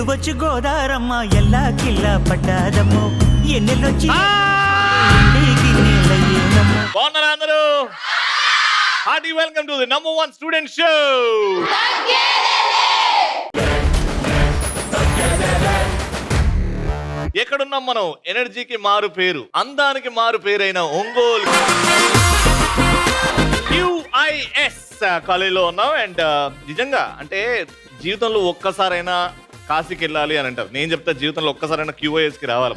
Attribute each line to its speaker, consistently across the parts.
Speaker 1: వచ్చి గోదారమ్మ ఎల్లా కిల్లా పడ్డాదమ్మో ఎన్నెల్లొచ్చి
Speaker 2: బాగున్నారా అందరూ? Hearty welcome to the number 1 student show. ఎక్కడున్నాం మనం? ఎనర్జీకి మారు పేరు, అందానికి మారు పేరైన ఒంగోలు QIS కాలేజీలో ఉన్నాం. అండ్ నిజంగా అంటే జీవితంలో ఒక్కసారైనా కాశీకి వెళ్ళాలి అని అంటారు. నేను చెప్తా జీవితంలో ఒక్కసారైనా QISకి రావాలి.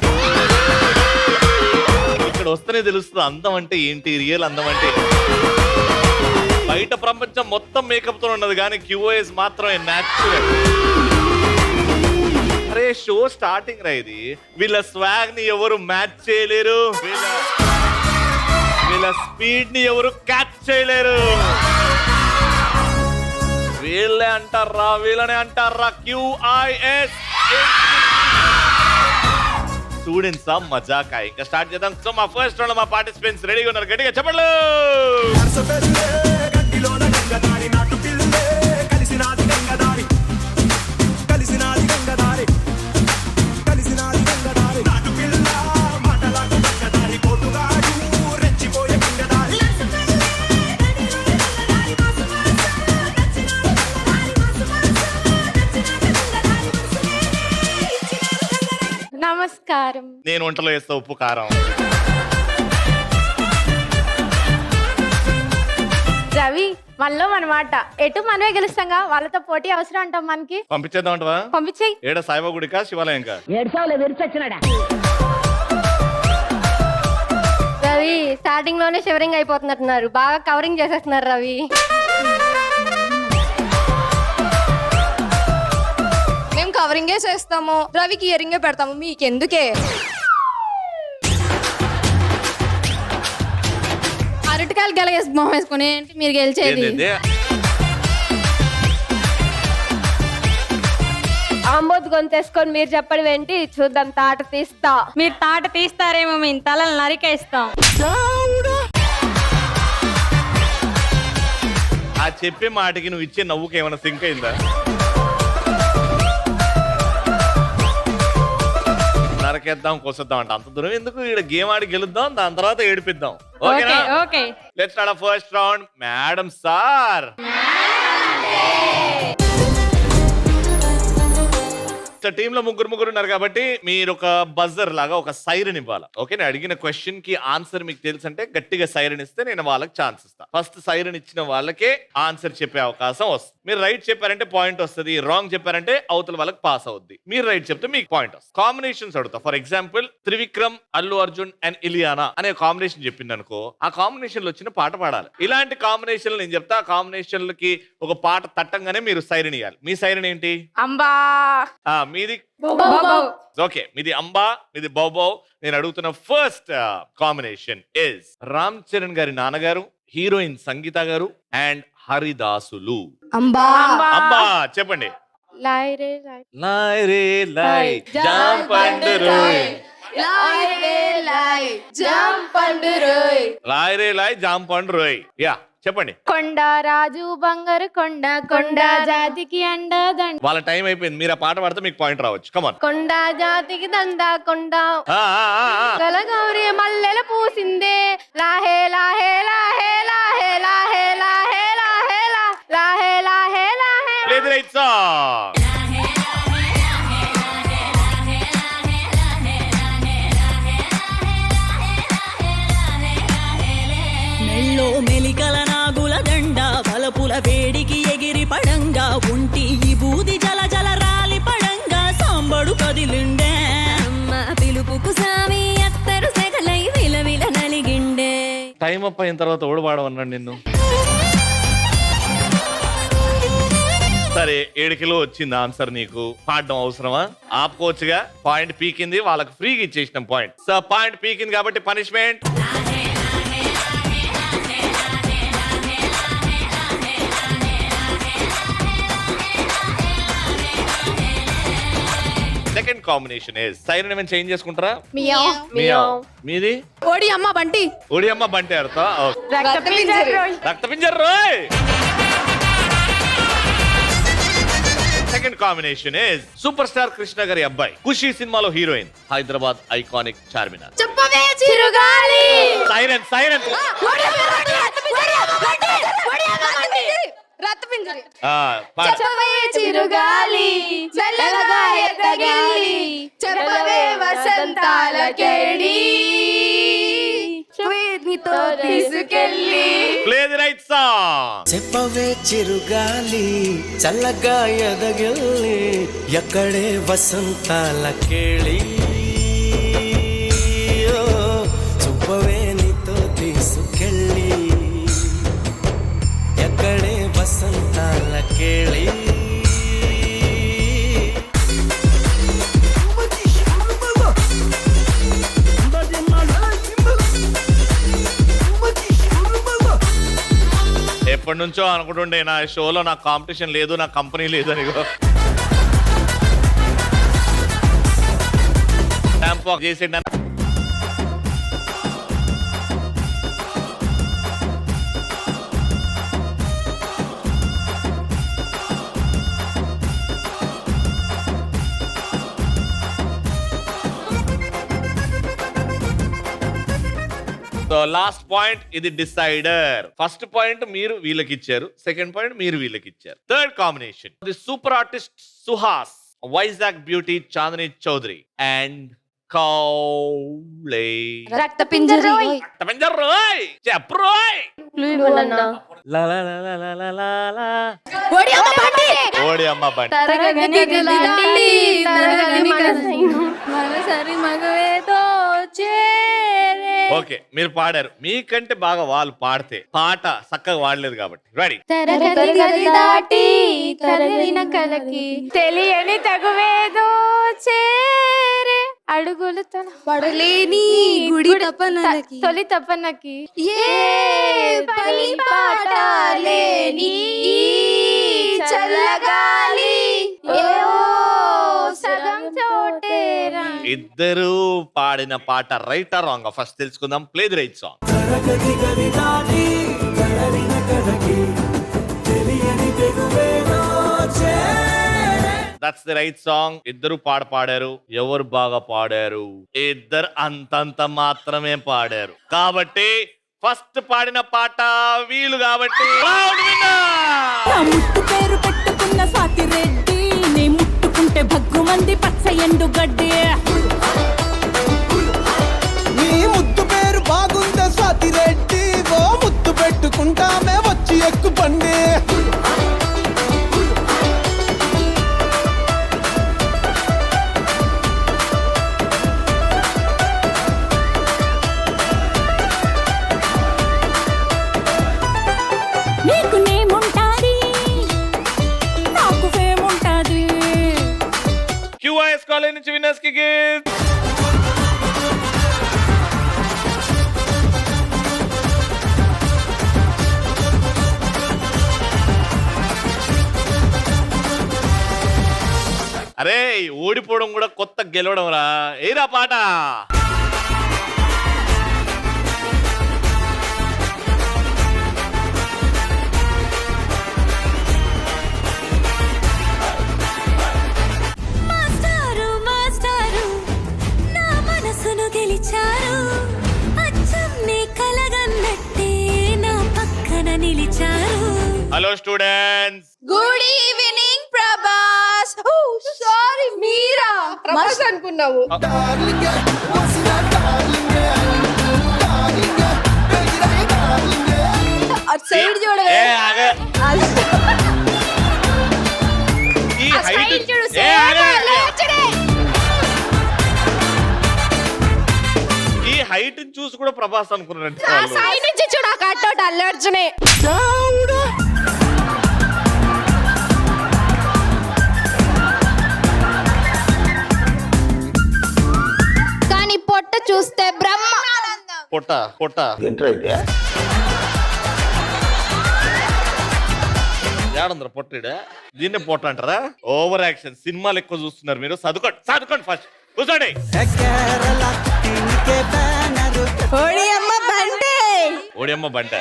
Speaker 2: ఇక్కడ వస్తేనే తెలుస్తుంది అందం అంటే ఏంటి, రియల్ అందం అంటే. బయట ప్రపంచం మొత్తం మేకప్ తో ఉన్నది కానీ QIS మాత్రమే న్యాచురల్. అరే షో స్టార్టింగ్ రా ఇది. వీళ్ళ స్వాగ్ ని ఎవరు మ్యాచ్ చేయలేరు, వీళ్ళ స్పీడ్ ని ఎవరు క్యాచ్ చేయలేరు. వీళ్ళే అంటారా, వీళ్ళనే అంటారా QIS స్టూడెంట్స్ ఆ మజాకా. ఇంకా స్టార్ట్ చేద్దాం. సో మా ఫస్ట్ రౌండ్ మా పార్టిసిపెంట్స్ రెడీగా ఉన్నారు. గట్టిగా చెప్పండి.
Speaker 3: నమస్కారం.
Speaker 2: నేను వంటలో వేస్తా ఉప్పు కారం.
Speaker 3: రవి మనలో మనమాట ఎటు మనమే గెలుస్తాంగా, వాళ్ళతో పోటీ అవసరం అంటాం మనకి.
Speaker 2: పంపించేద్దాం అంటవా?
Speaker 3: పంపించేయి.
Speaker 2: ఏడా సాయిబాబా గుడికా శివాలయంకా?
Speaker 3: రవి స్టార్టింగ్ లోనే షివరింగ్ అయిపోతున్నట్టున్నారు, బాగా కవరింగ్ చేసేస్తున్నారు రవి.
Speaker 4: మేము కవరింగే చేస్తాము, రవికి ఇయరింగే పెడతాము, మీకెందుకే? అరటికాయలు గెలగేసి మొహం వేసుకుని మీరు గెలిచేది.
Speaker 3: ఆంబోత్ గొంతేసుకొని మీరు చెప్పడం ఏంటి? చూద్దాం, తాట తీస్తా.
Speaker 5: మీరు తాట తీస్తారేమో, మేము తలలు నరికేస్తాం.
Speaker 2: ఆ చెప్పే మాటకి నువ్వు ఇచ్చే నవ్వుకి ఏమైనా సింక్ అయిందా? నరకేద్దాం, కోసేద్దాం అంట. అంత దూరం ఎందుకు? ఇక్కడ గేమ్ ఆడి గెలుద్దాం, దాని తర్వాత ఏడిపిద్దాం. ఓకేనా?
Speaker 5: Okay.
Speaker 2: Let's start first round. Madam sir, team లో ముగ్గురు ఉన్నారు కాబట్టి మీరు ఒక బజర్ లాగా ఒక సైరన్ ఇవ్వాలి. ఓకే, నేను అడిగిన క్వశ్చన్ కి ఆన్సర్ మీకు తెలుసు అంటే గట్టిగా సైరన్ ఇస్తే నేను వాళ్ళకి ఛాన్స్ ఇస్తాను. ఫస్ట్ సైరన్ ఇచ్చిన వాళ్ళకే ఆన్సర్ చెప్పే అవకాశం వస్తుంది. మీరు రైట్ చెప్పారంటే పాయింట్ వస్తుంది, రాంగ్ చెప్పారంటే అవతల వాళ్ళకి పాస్ అవుద్ది. మీరు రైట్ చెప్తే మీకు పాయింట్ వస్తుంది. కాంబినేషన్స్ అడుగుతా. For example Trivikram, Allu Arjun and Ileana అనే కాంబినేషన్ చెప్పింది అనుకో, ఆ కాంబినేషన్ లో వచ్చిన పాట పాడాలి. ఇలాంటి కాంబినేషన్ నేను చెప్తా, ఆ కాంబినేషన్లకి ఒక పాట తట్టంగానే మీరు సైరన్ ఇవ్వాలి. మీ సైరన్ ఏంటి?
Speaker 3: అంబా.
Speaker 2: మీది ఓకే, మీది అంబా, మీది బౌబౌ. నేను అడుగుతున్న first combination is Ram Charan గారి నాన్నగారు, హీరోయిన్ సంగీత గారు అండ్ హరిదాసులు.
Speaker 4: అంబా.
Speaker 2: అంబా చెప్పండి.
Speaker 3: లాయ్ రే లాయ్,
Speaker 2: లాయ్ రే లాయ్ జాంపండు రోయ్,
Speaker 4: లాయ్ రే లాయ్ జాంపండు రోయ్,
Speaker 2: లాయ్ రే లాయ్ జాంపండు రోయ్. యా చెప్పండి.
Speaker 3: కొండ రాజు బంగారు కొండ, కొండ జాతికి అండదండ.
Speaker 2: వాళ్ళ టైం అయిపోయింది. మీరు ఆ పాట పాడితే మీకు పాయింట్ రావచ్చు. కమాన్.
Speaker 3: కొండ జాతికి దండ కొండ, గలగౌరి మల్లెల పూసిందే, లాహే లాహే లాహే లాహే లాహే లాహే లాహే లాహే లాహే లాహే.
Speaker 2: Play the right song.
Speaker 6: మెల్లో మెలికల నాగుల దండ, బలపుల వేడికి ఎగిరి పడంగా, ఉంటి ఈ బూది జల జల రాలి పడంగా, సాంబడు కదిలిండే, అమ్మ పిలుపుకు సామి అత్తరు సెగలై విలవిల నలిగిండే.
Speaker 2: టైం అప్ అయిన తర్వాత ఓడి పాడమన్నాడు నిన్ను. సరే 7 కిలో వచ్చింది ఆన్సర్. నీకు పాడడం అవసరమా? ఆపుకోవచ్చుగా. పాయింట్ పీకింది, వాళ్ళకి ఫ్రీగా ఇచ్చేసినాం పాయింట్. సో పాయింట్ పీకింది కాబట్టి punishment. Second combination is siren ఏమైనా చేంజ్ చేసుకుంటారా?
Speaker 4: మియావ్.
Speaker 2: మియావ్. మీది?
Speaker 4: ఓడి అమ్మ బంటి.
Speaker 2: ఓడి అమ్మ బంటి అర్థం.
Speaker 3: రక్తపింజర్ రోయ్.
Speaker 2: రక్తపింజర్ రోయ్. Second combination is super star Krishna గారి అబ్బాయి ఖుషి సినిమాలో హీరోయిన్, హైదరాబాద్ ఐకానిక్ చార్మినార్.
Speaker 3: చెప్పవే చిరుగాలి
Speaker 2: సైరన్ సైరన్
Speaker 4: రత్పింజరి
Speaker 3: చెప్పవే చిరుగాలి చల్లగా ఎదగాలి చెప్పవే వసంతాల కేడి నీతో తీసుకెళ్ళి
Speaker 2: ప్లే ది రైట్ సాంగ్.
Speaker 7: చెప్పవే చిరుగాలి చల్లగా ఎదగిల్లి ఎక్కడే వసంతాల కేళి చూపవే నీతో తీసుకెళ్ళి ఎక్కడే వసంతాల కేళి.
Speaker 2: ఎప్పటి నుంచో అనుకుంటుండే నా షోలో నాకు కాంపిటీషన్ లేదు, నా కంపెనీ లేదు అని. స్టాంప్ వాక్ చేసిండ. సో లాస్ట్ పాయింట్ ఇది డిసైడర్. ఫస్ట్ పాయింట్ మీరు వీళ్ళకి ఇచ్చారు, సెకండ్ పాయింట్ మీరు వీళ్ళకి ఇచ్చారు. Third combination the super artist Suhas, Vizag beauty Chandini Chowdary and కౌలే.
Speaker 4: రక్తపింజరి
Speaker 2: చెప్రోయ్. ఓడి అమ్మ బండి. ఓకే మీరు పాడారు, మీకంటే బాగా వాళ్ళు పాడితే పాట చక్కగా వాడలేదు కాబట్టి. రెడీ.
Speaker 3: దాటి తరలిన కలకి తెలియని తగువేదో చేరే అడుగులు
Speaker 4: పడలేని గుడి తపనలకి
Speaker 3: తొలి తపనకి
Speaker 4: ఏ పని పాట లేని ఈ చల్లగాలి ఏవో
Speaker 3: సగం చోటేరా.
Speaker 2: ఇద్దరు పాడిన పాట రైటా రాంగ్ ఫస్ట్ తెలుసుకుందాం. Play the right song. That's the right song. ఇద్దరు పాడారు. ఎవరు బాగా పాడారు? ఇద్దరు అంతంత మాత్రమే పాడారు. కాబట్టి ఫస్ట్ పాడిన పాట వీలు కాబట్టి round winner.
Speaker 6: నా ముట్టు పేరు పెట్టుకున్న స్వాతి రెడ్డి, నే ముట్టుకుంటే భగ్గు మంది పచ్చ ఎండు గడ్డి.
Speaker 8: నీ ముద్దు పేరు బాగుందా స్వాతి రెడ్డి, ఓ ముద్దు పెట్టుకుంటామే వచ్చి ఎక్కు పండి.
Speaker 6: నీకు నేముంటాది, నాకు ఫేముంటాది.
Speaker 2: QIS కాలేజ్ నుంచి విన్నర్స్ కి గిఫ్ట్. అరే ఓడిపోవడం కూడా కొత్త గెలవడం రా. ఏరా పాట.
Speaker 6: మాస్టారు మాస్టారు నా మనసును గెలిచారు, అచ్చం నీ కలగన్నట్టే నా పక్కన నిలిచారు.
Speaker 2: Hello students.
Speaker 4: Good evening Prabhas. Oh sorry మీరా ప్రభాస్ అనుకున్నావు. అటు సైడ్ చూడవే.
Speaker 2: ఏ ఆగే. ఈ హైట్ ఏ ఆగే. ఈ హైట్ చూసి కూడా ప్రభాస్ అనుకున్నారంటే వాళ్ళు.
Speaker 4: సైడ్ నుంచి చూడు ఆ కట్అవుట్ అల్లు అర్జునే. కానీ పొట్ట చూస్తే బ్రహ్మ.
Speaker 2: పొట్ట పొట్ట ఏడందర పొట్టిడా, దీన్నే పొట్ట అంటారా? Over action. సినిమాలు ఎక్కువ చూస్తున్నారు మీరు. చదువుకోండి చదువుకోండి ఫస్ట్ కూర్చోండి. ఓడియమ్మ బంట.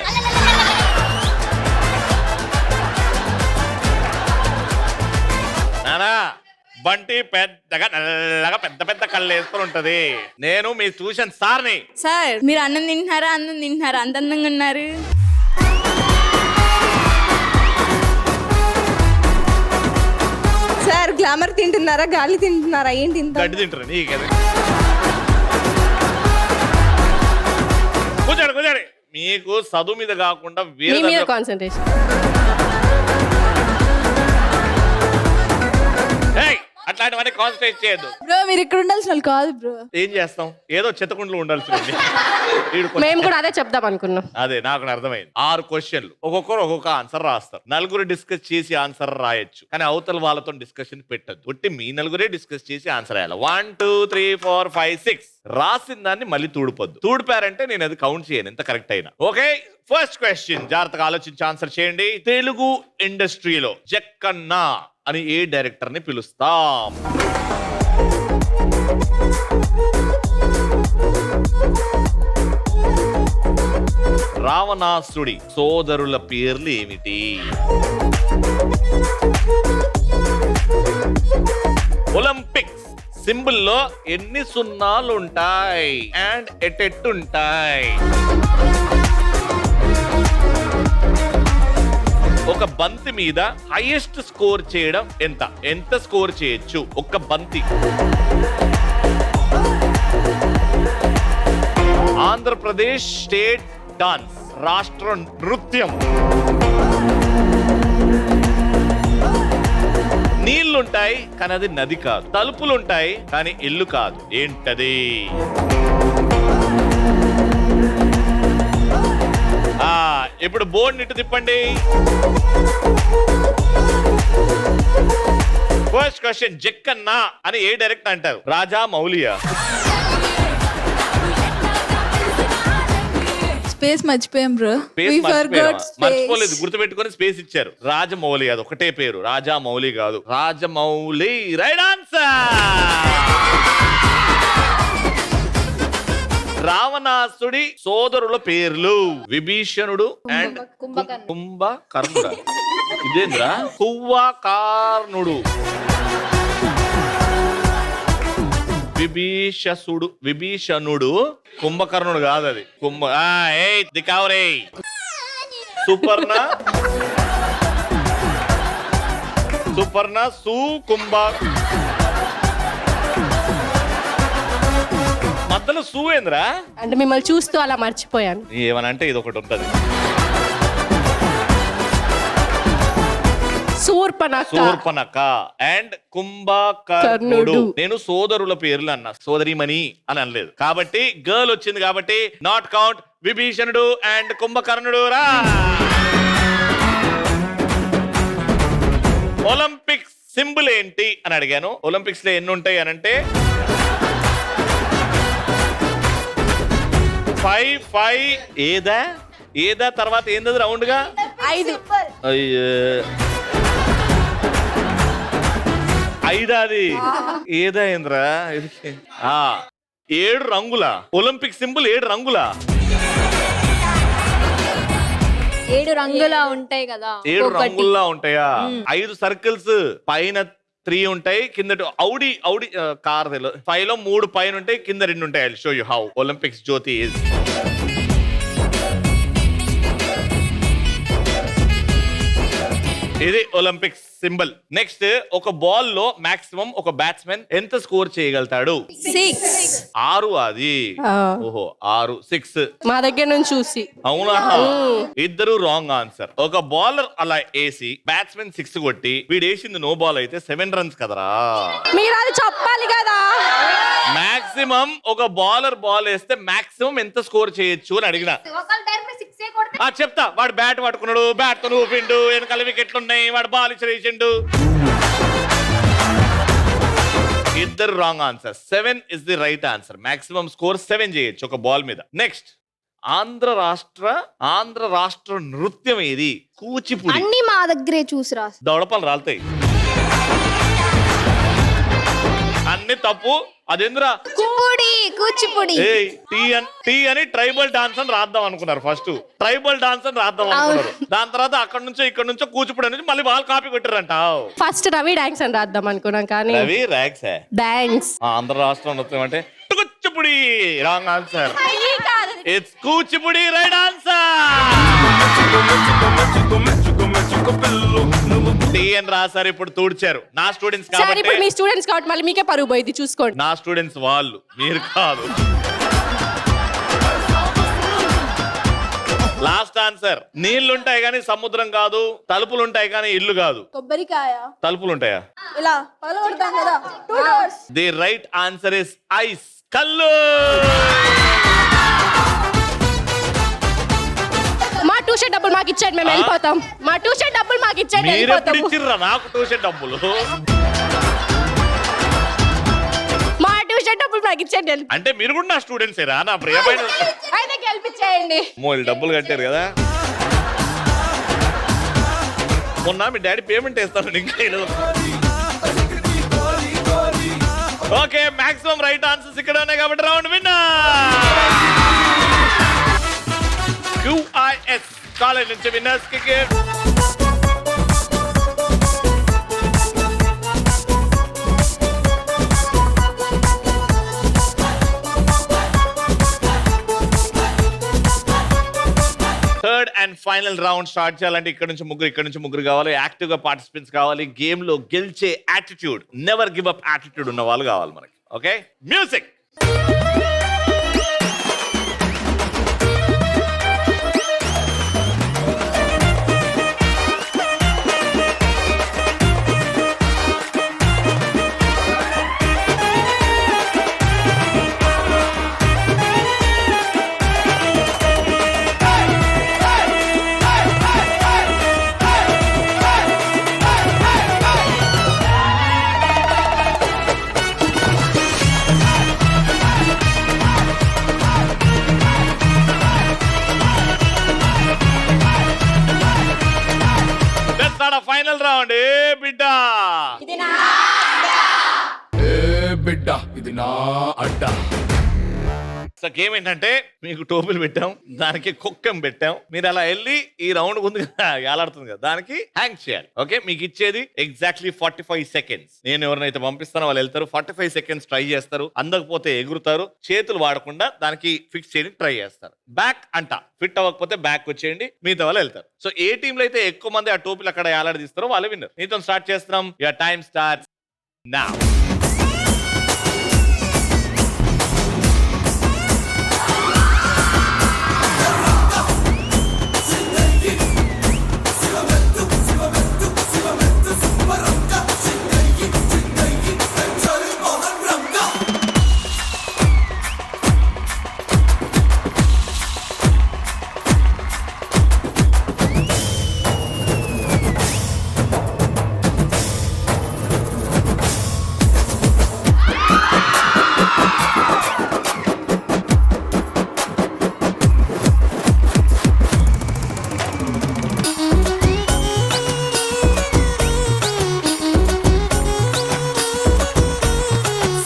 Speaker 2: బంటి పెద్దగా నల్లగా పెద్ద పెద్ద కళ్ళు వేసుకొని ఉంటది. నేను మీ ట్యూషన్ సార్ని.
Speaker 6: సార్ మీరు అన్నం తింటున్నారా అంత అందంగా ఉన్నారు.
Speaker 4: సార్ గ్లామర్ తింటున్నారా గాలి తింటున్నారా ఏంటి ఇంత?
Speaker 2: గడ్డి తింటారు నీకది. కూర్చోండి. మీకు చదువు మీద కాకుండా వేరే
Speaker 4: కాన్సంట్రేషన్.
Speaker 2: అట్లాంటివన్నీ కాన్సన్ట్రేట్ చేయొద్దు.
Speaker 4: బ్రో మీరు ఇక్కడ ఉండాల్సిన వాళ్ళు కాదు బ్రో.
Speaker 2: ఏం చేస్తాం, ఏదో చెత్తకుండలో ఉండాల్సింది.
Speaker 4: మేము కూడా అదే చెప్దాం అనుకున్నాం.
Speaker 2: అదే నాకు అర్థమైంది. 6 క్వశ్చన్లు, ఒక్కొక్కరు ఒక్కొక్క ఆన్సర్ రాస్తారు. నలుగురు డిస్కస్ చేసి ఆన్సర్ రాయొచ్చు, కానీ అవతల వాళ్ళతో డిస్కషన్ పెట్టద్దు. ఒట్టి మీ నలుగురే డిస్కస్ చేసి ఆన్సర్ రాయాలి. 1 2 3 4 5 6 రాసిన దాన్ని మళ్ళీ తూడిపోద్దు. తూడిపారంటే నేను అది కౌంట్ చేయను ఎంత కరెక్ట్ అయినా. ఓకే, ఫస్ట్ క్వశ్చన్ జాగ్రత్తగా ఆలోచించి ఆన్సర్ చేయండి. తెలుగు ఇండస్ట్రీలో జక్కన్న అని ఏ డైరెక్టర్ ని పిలుస్తాం? రావణాసుడి సోదరుల పేర్లు ఏమిటి? ఒలింపిక్స్ సింబల్ లో ఎన్ని సున్నాలు ఉంటాయి అండ్ ఎట్టెట్టుంటాయి? ఒక బంతి మీద హైయెస్ట్ స్కోర్ చేయడం ఎంత స్కోర్ చేయొచ్చు ఒక బంతి? ఆంధ్రప్రదేశ్ స్టేట్ డాన్స్ రాష్ట్ర నృత్యం. నీళ్లుంటాయి కానీ అది నది కాదు. తలుపులుంటాయి కానీ ఇల్లు కాదు. ఏంటది? ఇప్పుడు బోర్డు ఇటు తిప్పండి. ఫస్ట్ క్వశ్చన్, జక్కన్న అని ఏ డైరెక్టర్ అంటారు? రాజా మౌలియా?
Speaker 4: స్పేస్ మర్చిపోయాం బ్రో.
Speaker 2: మర్చిపోలేదు, గుర్తుపెట్టుకొని స్పేస్ ఇచ్చారు. రాజమౌళి, అది ఒకటే పేరు. రాజా మౌలి కాదు, రాజమౌళి. Right answer. రావణాసుడి సోదరుల పేర్లు విభీషణుడు అండ్ కుంభకర్ణుడు. ఇదేంద్రా? కువ్వకార్ణుడు. విభీషణుడు కుంభకర్ణుడు కాదు, అది దికావరే. సుపర్ణ కుంభ మధ్యలో సూవేంద్రా
Speaker 4: అంటే మిమ్మల్ని చూస్తూ అలా మర్చిపోయాను.
Speaker 2: ఏమనంటే ఇది ఒకటి ఉంటది. శూర్పణఖ అండ్ కుంభకర్ణుడు. నేను సోదరుల పేర్లు అన్నా, సోదరిమణి అని అనలేదు. కాబట్టి గర్ల్ వచ్చింది కాబట్టి నాట్ కౌంట్. విభీషణుడు అండ్ కుంభకర్ణుడు రా. ఒలింపిక్స్ సింబల్ ఏంటి అని అడిగాను. ఒలింపిక్స్ లో ఎన్ని ఉంటాయి అని అంటే 5 ఏదా తర్వాత ఏంది రౌండ్ గా
Speaker 4: 5.
Speaker 2: ఐదాది ఏదా ఏంద్రా? 7 రంగుల ఒలింపిక్ సింబల్. 7 రంగుల
Speaker 3: 7 రంగులా ఉంటాయి కదా.
Speaker 2: 7 రంగుల్లా ఉంటాయా? 5 సర్కిల్స్, పైన 3 ఉంటాయి, కింద ఔడి కార్ 5 లో 3 పైన ఉంటాయి, కింద 2 ఉంటాయి. I show you how Olympics జ్యోతి ఇస్. ఇది ఒలింపిక్స్ సింబల్. నెక్స్ట్, ఒక బాల్ లో మాక్సిమం ఒక బ్యాట్స్మెన్ ఎంత స్కోర్ చేయగలుగుతాడు? 6. అది ఓహో 6 6
Speaker 4: మా దగ్గర నుంచి చూసి.
Speaker 2: అవునా? ఇద్దరు రాంగ్ ఆన్సర్. ఒక బౌలర్ అలా వేసి బ్యాట్స్మెన్ 6 కొట్టి వీడు వేసింది నో బాల్ అయితే 7 రన్స్ కదరా.
Speaker 4: మీరు అది చెప్పాలి కదా.
Speaker 2: మాక్సిమం ఒక బౌలర్ బాల్ వేస్తే మాక్సిమం ఎంత స్కోర్ చేయొచ్చు అని అడిగిన. చెప్తా. వాడు బ్యాట్ పట్టుకున్నాడు, బ్యాట్ తో ఊపిండు, వెనకాల వికెట్లు ఉన్నాయి, వాడు బాల్ ఇచ్చేసిండు. ఇద్దరు wrong answer. 7 is the right answer. Maximum score 7 చేయొచ్చు ఒక బాల్ మీద. నెక్స్ట్, ఆంధ్ర రాష్ట్ర నృత్యం ఏది? కూచిపూడి.
Speaker 3: అన్ని మా దగ్గరే చూసి రా.
Speaker 2: దవడపలు రాలుతాయి. అన్ని తప్పు. అదేంద్రా?
Speaker 4: కూచిపూడి.
Speaker 2: టీ అని ట్రైబల్ డాన్స్ అని రాద్దాం అనుకున్నారు. ఫస్ట్ ట్రైబల్ డాన్స్ అని రాద్దాం అనుకున్నారు. దాని తర్వాత అక్కడ నుంచో ఇక్కడ నుంచో కూచిపూడి అనేది మళ్ళీ వాళ్ళు కాపీ కొట్టారంట.
Speaker 9: ఫస్ట్ రవి డాన్స్ అని రాద్దాం అనుకున్నాం కానీ
Speaker 2: రవి ర్యాక్స్
Speaker 9: డాన్స్
Speaker 2: ఆంధ్ర రాష్ట్రం నృత్యం అంటే Kuchipudi. Wrong answer. It's Kuchipudi right answer. T అని రాసారు, ఇప్పుడు తూడ్చారు. నా స్టూడెంట్స్
Speaker 9: సార్ ఇప్పుడు
Speaker 2: కాబట్టి
Speaker 9: మీ స్టూడెంట్స్ కాబట్టి మళ్ళీ మీకే పరుగు పోయింది చూసుకోండి.
Speaker 2: నా స్టూడెంట్స్ వాళ్ళు, మీరు కాదు. Last answer. నీళ్లుంటాయి కానీ సముద్రం కాదు, తలుపులు ఉంటాయి కానీ ఇల్లు కాదు.
Speaker 4: కొబ్బరికాయ.
Speaker 2: తలుపులు ఉంటాయా?
Speaker 4: ఇలా పగలగొడతాం కదా. 2 doors.
Speaker 2: The right answer is ice. కల్లు.
Speaker 9: మా ట్యూషన్ డబ్బులు మాకు ఇచ్చాడు, మేము వెళ్ళిపోతాం. మా ట్యూషన్ డబ్బులు మాకు ఇచ్చాడు,
Speaker 2: మీరెప్పుడు
Speaker 9: వెళ్ళిపోతాము.
Speaker 2: ఇచ్చిర్రా నాకు ట్యూషన్ డబ్బులు?
Speaker 9: మా ట్యూషన్ డబ్బులు మాకు ఇచ్చాడు, వెళ్ళి-
Speaker 2: అంటే మీరు కూడా నా స్టూడెంట్స్ ఏరా? నా ప్రియమైన
Speaker 9: అయితే గెలిపించేయండి.
Speaker 2: మోళ్ళు డబ్బులు కట్టారు కదా. మొన్న మీ డాడీ పేమెంట్ వేస్తాను ఇంకా. ఓకే, మాక్సిమం రైట్ ఆన్సర్స్ ఇక్కడ ఉన్నాయి కాబట్టి రౌండ్ విన్నర్ QIS కాలేజ్ నుంచి విన్నర్స్ కి gift. Third and final round start చేయాలంటే ఇక్కడ నుంచి ముగ్గురు కావాలి. యాక్టివ్ గా పార్టిసిపెంట్స్ కావాలి. గేమ్ లో గెలిచే attitude, never give up attitude ఉన్న వాళ్ళు కావాలి మనకి. Okay, music. Final round. ఏ బిడ్డ
Speaker 8: ఇది నా అడ్డా.
Speaker 2: గేమ్ ఏంటంటే మీకు టోపులు పెట్టాం, దానికి కుక్కం పెట్టాం. మీరు అలా వెళ్ళి ఈ రౌండ్ ఉంది కదా, ఏలాడుతుంది కదా, దానికి హ్యాంగ్ చేయాలి. ఓకే, మీకు ఇచ్చేది ఎగ్జాక్ట్లీ 45 seconds. నేను ఎవరినైతే పంపిస్తానో వాళ్ళు వెళ్తారు. 45 seconds ట్రై చేస్తారు. అందకపోతే ఎగురుతారు. చేతులు వాడకుండా దానికి ఫిక్స్ చేయడానికి ట్రై చేస్తారు. బ్యాక్ అంట ఫిట్ అవ్వకపోతే బ్యాక్ వచ్చేయండి, మిగతా వాళ్ళు వెళ్తారు. సో ఏ టీంలో అయితే ఎక్కువ మంది ఆ టోపులు అక్కడ ఏలాడదీస్తారో వాళ్ళే విన్నర్. మీతో స్టార్ట్ చేస్తున్నాం. Your time starts now.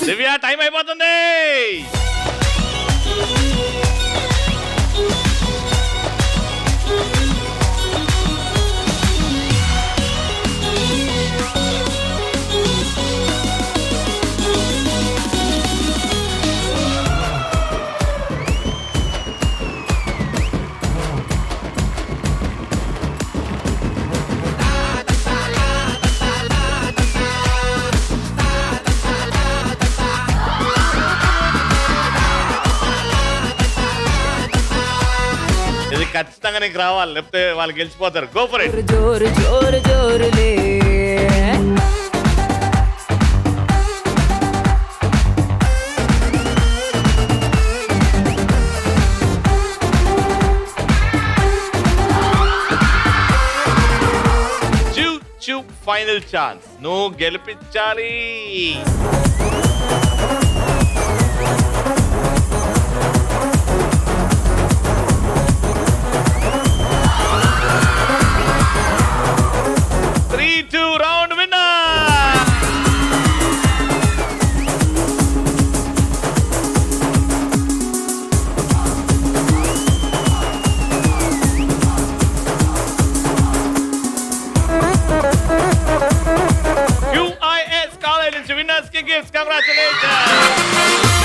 Speaker 2: Divya, time అయిపోతుంది. ఇది ఖచ్చితంగా నీకు రావాలి, లేకపోతే వాళ్ళు గెలిచిపోతారు. Go for it.
Speaker 6: జోరు జోరు జోరులే
Speaker 2: ఫైనల్ ఛాన్స్, నువ్వు గెలిపించాలి. Round winner. Congratulations.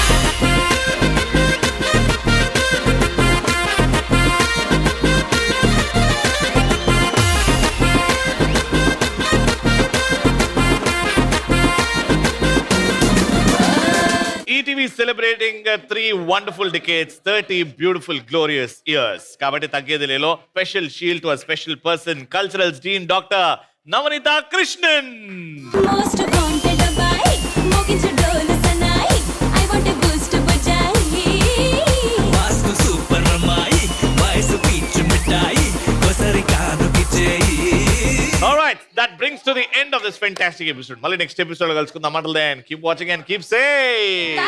Speaker 2: ETV is celebrating 3 wonderful decades, 30 beautiful, glorious years. Kabatti taggedi lelo special shield to a special person, Culturals Dean Dr. Navanita Krishnan.
Speaker 6: Most wanted అబ్బాయి మోగించు డోలు సనాయి I want to boost బజాయి
Speaker 7: వాస్తు super అమ్మాయి వయసు పీచు మిఠాయి ఒకసారి కాదు పిచ్చేయి.
Speaker 2: All right, that brings to the end of this fantastic episode. Mali next episode lo kalusukundaam. Until then, keep watching and keep safe.